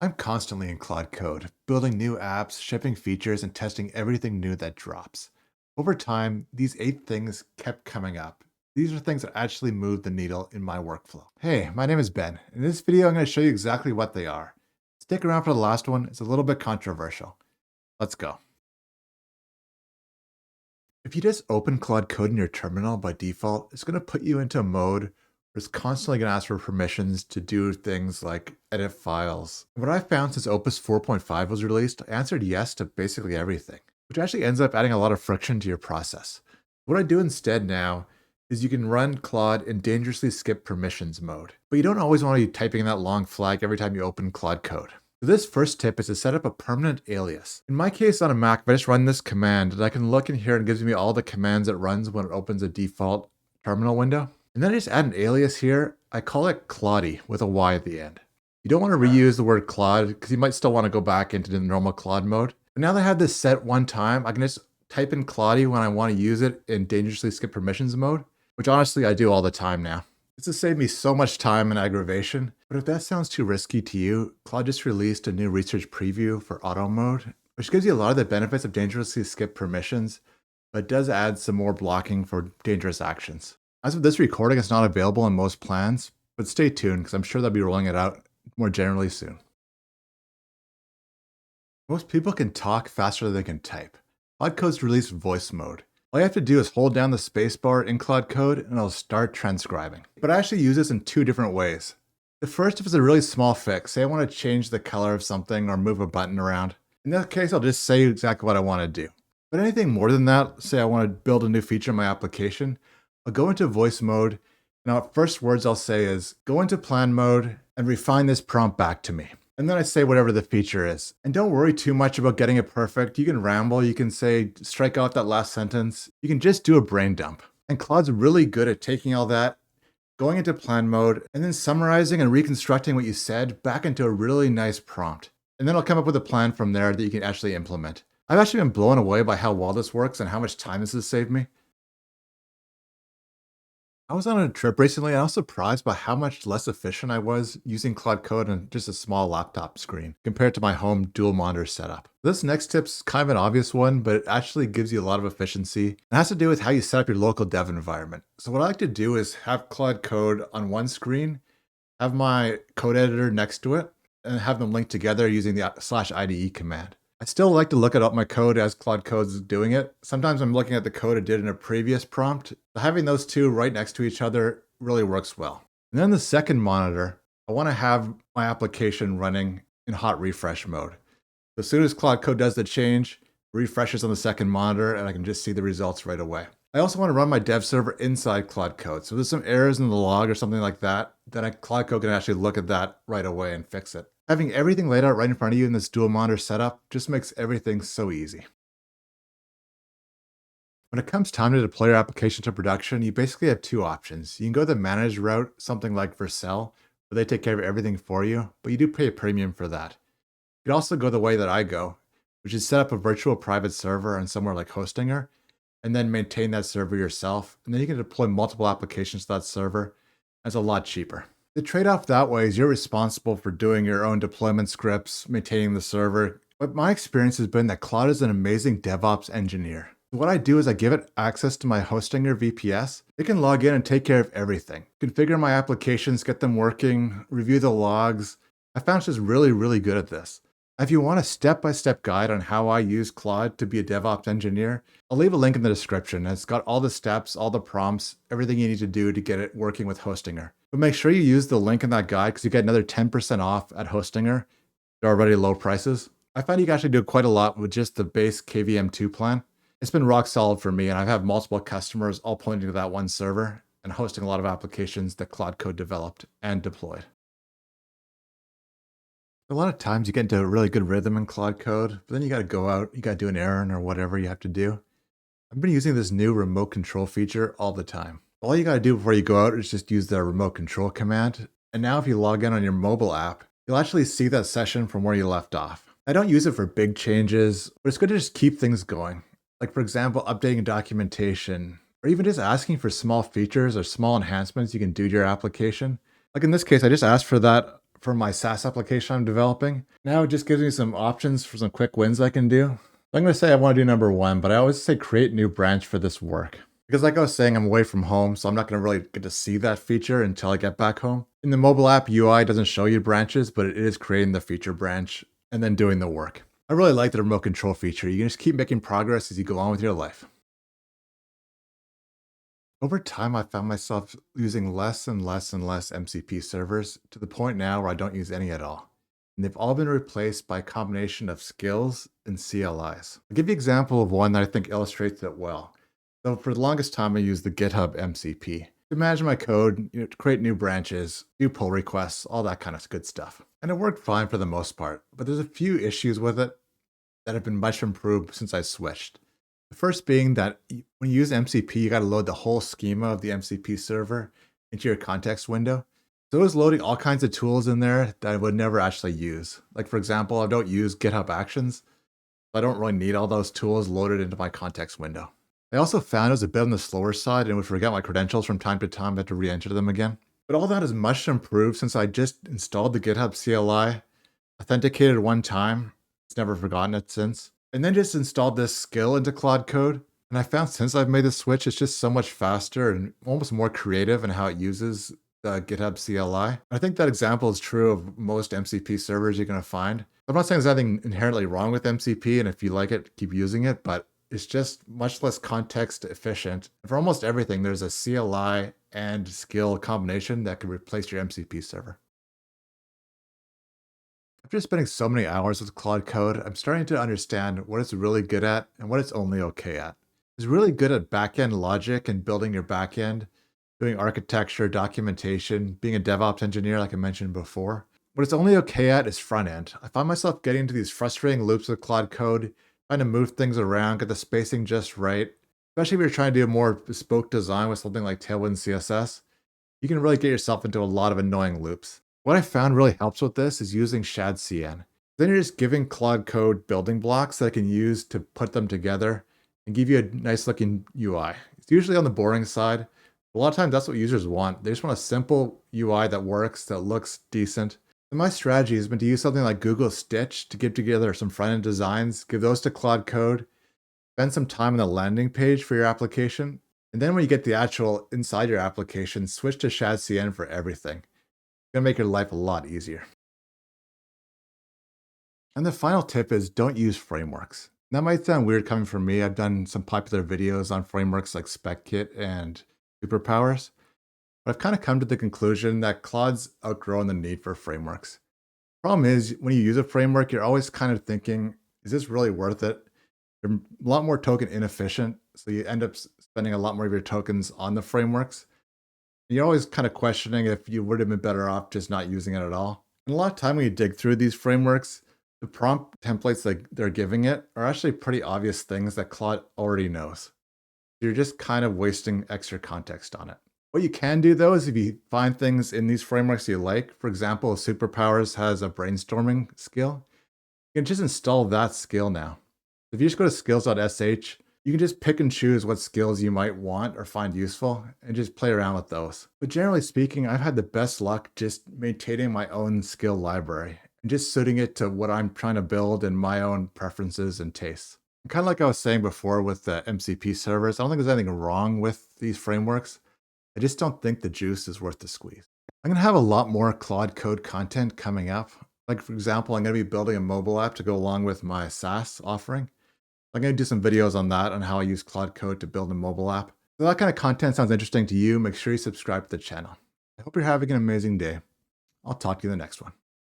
I'm constantly in Claude Code, building new apps, shipping features, and testing everything new that drops. Over time, these 8 things kept coming up. These are things that actually move the needle in my workflow. Hey, my name is Ben. In this video, I'm going to show you exactly what they are. Stick around for the last one, it's a little bit controversial. Let's go. If you just open Claude Code in your terminal by default, it's going to put you into a mode where it's constantly going to ask for permissions to do things like edit files. What I've found since Opus 4.5 was released, I answered yes to basically everything, which actually ends up adding a lot of friction to your process. What I do instead now is you can run Claude in dangerously skip permissions mode, but you don't always want to be typing that long flag every time you open Claude Code. So this first tip is to set up a permanent alias. In my case on a Mac, if I just run this command, and I can look in here and it gives me all the commands it runs when it opens a default terminal window. And then I just add an alias here. I call it Claudie with a Y at the end. You don't want to reuse the word Claude because you might still want to go back into the normal Claude mode. But now that I have this set one time, I can just type in Claudie when I want to use it in dangerously skip permissions mode, which honestly I do all the time now. This has saved me so much time and aggravation, but if that sounds too risky to you, Claude just released a new research preview for auto mode, which gives you a lot of the benefits of dangerously skip permissions, but does add some more blocking for dangerous actions. As of this recording, it's not available in most plans, but stay tuned because I'm sure they'll be rolling it out more generally soon. Most people can talk faster than they can type. Claude Code's released voice mode. All you have to do is hold down the spacebar in Claude Code and it'll start transcribing. But I actually use this in 2 different ways. The first, if it's a really small fix, say I want to change the color of something or move a button around. In that case, I'll just say exactly what I want to do. But anything more than that, say I want to build a new feature in my application, I'll go into voice mode. Now, first words I'll say is, go into plan mode and refine this prompt back to me. And then I say whatever the feature is. And don't worry too much about getting it perfect. You can ramble, you can say, strike out that last sentence. You can just do a brain dump. And Claude's really good at taking all that, going into plan mode, and then summarizing and reconstructing what you said back into a really nice prompt. And then I'll come up with a plan from there that you can actually implement. I've actually been blown away by how well this works and how much time this has saved me. I was on a trip recently and I was surprised by how much less efficient I was using Claude Code on just a small laptop screen compared to my home dual monitor setup. This next tip's kind of an obvious one, but it actually gives you a lot of efficiency. It has to do with how you set up your local dev environment. So what I like to do is have Claude Code on one screen, have my code editor next to it, and have them linked together using the /IDE command. I still like to look at my code as Claude Code's doing it. Sometimes I'm looking at the code I did in a previous prompt. Having those two right next to each other really works well. And then the second monitor, I want to have my application running in hot refresh mode. As soon as Claude Code does the change, refreshes on the second monitor, and I can just see the results right away. I also want to run my dev server inside Claude Code. So if there's some errors in the log or something like that, then Claude Code can actually look at that right away and fix it. Having everything laid out right in front of you in this dual monitor setup just makes everything so easy. When it comes time to deploy your application to production, you basically have 2 options. You can go the managed route, something like Vercel, where they take care of everything for you, but you do pay a premium for that. You could also go the way that I go, which is set up a virtual private server on somewhere like Hostinger, and then maintain that server yourself, and then you can deploy multiple applications to that server. It's a lot cheaper. The trade-off that way is you're responsible for doing your own deployment scripts, maintaining the server. But my experience has been that Claude is an amazing DevOps engineer. What I do is I give it access to my Hostinger VPS. It can log in and take care of everything. Configure my applications, get them working, review the logs. I found it's just really, really good at this. If you want a step-by-step guide on how I use Claude to be a DevOps engineer, I'll leave a link in the description. It's got all the steps, all the prompts, everything you need to do to get it working with Hostinger. But make sure you use the link in that guide because you get another 10% off at Hostinger. They're already low prices. I find you can actually do quite a lot with just the base KVM2 plan. It's been rock solid for me, and I've had multiple customers all pointing to that one server and hosting a lot of applications that Claude Code developed and deployed. A lot of times you get into a really good rhythm in Claude Code, but then you got to go out, you got to do an errand or whatever you have to do. I've been using this new remote control feature all the time. All you got to do before you go out is just use the remote control command. And now if you log in on your mobile app, you'll actually see that session from where you left off. I don't use it for big changes, but it's good to just keep things going. Like for example, updating documentation, or even just asking for small features or small enhancements you can do to your application. Like in this case, I just asked for that for my SaaS application I'm developing. Now it just gives me some options for some quick wins I can do. I'm going to say I want to do number one, but I always say create new branch for this work. Because like I was saying, I'm away from home, so I'm not going to really get to see that feature until I get back home. In the mobile app, UI doesn't show you branches, but it is creating the feature branch and then doing the work. I really like the remote control feature. You can just keep making progress as you go on with your life. Over time, I found myself using less and less and less MCP servers to the point now where I don't use any at all. And they've all been replaced by a combination of skills and CLIs. I'll give you an example of one that I think illustrates it well. So for the longest time, I used the GitHub MCP to manage my code, to create new branches, do pull requests, all that kind of good stuff. And it worked fine for the most part, but there's a few issues with it that have been much improved since I switched. The first being that when you use MCP, you got to load the whole schema of the MCP server into your context window. So it was loading all kinds of tools in there that I would never actually use. Like for example, I don't use GitHub Actions. I don't really need all those tools loaded into my context window. I also found it was a bit on the slower side and would forget my credentials from time to time. I had to re-enter them again. But all that is much improved since I just installed the GitHub CLI, authenticated one time. It's never forgotten it since. And then just installed this skill into Claude Code. And I found since I've made the switch, it's just so much faster and almost more creative in how it uses the GitHub CLI. I think that example is true of most MCP servers you're going to find. I'm not saying there's anything inherently wrong with MCP, and if you like it, keep using it, but it's just much less context efficient. For almost everything, there's a CLI and skill combination that can replace your MCP server. After spending so many hours with Claude Code, I'm starting to understand what it's really good at and what it's only okay at. It's really good at backend logic and building your backend, doing architecture, documentation, being a DevOps engineer like I mentioned before. What it's only okay at is front end. I find myself getting into these frustrating loops with Claude Code, trying to move things around, get the spacing just right. Especially if you're trying to do a more bespoke design with something like Tailwind CSS, you can really get yourself into a lot of annoying loops. What I found really helps with this is using ShadCN. Then you're just giving Claude Code building blocks that I can use to put them together and give you a nice looking UI. It's usually on the boring side. A lot of times that's what users want. They just want a simple UI that works, that looks decent. And my strategy has been to use something like Google Stitch to get together some front-end designs, give those to Claude Code, spend some time on the landing page for your application, and then when you get the actual inside your application, switch to ShadCN for everything. It's going to make your life a lot easier. And the final tip is don't use frameworks. That might sound weird coming from me. I've done some popular videos on frameworks like SpecKit and Superpowers. But I've kind of come to the conclusion that Claude's outgrown the need for frameworks. Problem is, when you use a framework, you're always kind of thinking, is this really worth it? They're a lot more token inefficient, so you end up spending a lot more of your tokens on the frameworks. And you're always kind of questioning if you would have been better off just not using it at all. And a lot of time when you dig through these frameworks, the prompt templates that they're giving it are actually pretty obvious things that Claude already knows. You're just kind of wasting extra context on it. What you can do though is if you find things in these frameworks you like, for example, Superpowers has a brainstorming skill, you can just install that skill now. If you just go to skills.sh, you can just pick and choose what skills you might want or find useful and just play around with those. But generally speaking, I've had the best luck just maintaining my own skill library and just suiting it to what I'm trying to build and my own preferences and tastes. And kind of like I was saying before with the MCP servers, I don't think there's anything wrong with these frameworks. I just don't think the juice is worth the squeeze. I'm going to have a lot more Claude Code content coming up. Like for example, I'm going to be building a mobile app to go along with my SaaS offering. I'm going to do some videos on that, on how I use Claude Code to build a mobile app. If that kind of content sounds interesting to you, make sure you subscribe to the channel. I hope you're having an amazing day. I'll talk to you in the next one.